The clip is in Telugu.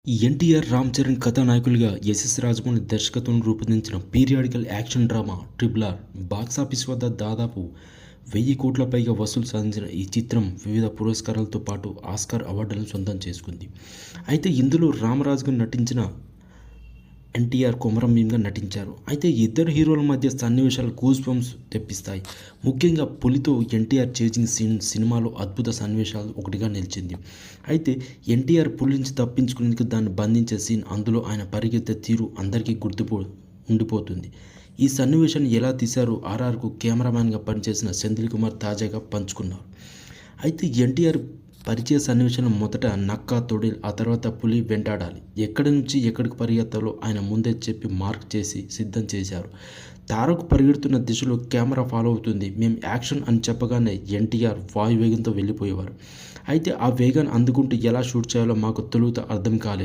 ఎన్టీఆర్, రామ్ చరణ్ కథానాయకులుగా ఎస్ఎస్ రాజమౌళి దర్శకత్వంలో రూపొందించిన periodical action drama 'triple R' box office వద్ద దాదాపు 1000 కోట్ల పైగా వసూలు సాధించిన ఈ చిత్రం వివిధ పురస్కారాలతో పాటు ఆస్కార్ అవార్డులను సొంతం చేసుకుంది. అయితే ఇందులో రామరాజుగా నటించిన ఎన్టీఆర్ కొమరం భీమ్గా నటించారు. అయితే ఇద్దరు హీరోల మధ్య సన్నివేశాలు గూస్ బంప్స్ తెప్పిస్తాయి. ముఖ్యంగా పులితో ఎన్టీఆర్ చేజింగ్ సీన్ సినిమాలో అద్భుత సన్నివేశాలు ఒకటిగా నిలిచింది. అయితే ఎన్టీఆర్ పులి నుంచి తప్పించుకునేందుకు దాన్ని బంధించే సీన్, అందులో ఆయన పరిగెత్తే తీరు అందరికీ ఉండిపోతుంది. ఈ సన్నివేశాన్ని ఎలా తీశారో ఆర్ఆర్కు కెమెరామ్యాన్గా పనిచేసిన సెంధిల్ కుమార్ తాజాగా పంచుకున్నారు. అయితే ఎన్టీఆర్ పరిచయ సన్నివేశంలో మొదట నక్క, తొడిల్, ఆ తర్వాత పులి వెంటాడాలి. ఎక్కడి నుంచి ఎక్కడికి పరిగెత్తాలో ఆయన ముందే చెప్పి మార్క్ చేసి సిద్ధం చేశారు. తారక్ పరిగెడుతున్న దిశలో కెమెరా ఫాలో అవుతుంది. మేము యాక్షన్ అని చెప్పగానే ఎన్టీఆర్ వాయువేగంతో వెళ్ళిపోయేవారు. అయితే ఆ వేగాన్ని అందుకుంటూ ఎలా షూట్ చేయాలో మాకు తొలుత అర్థం కాలేదు.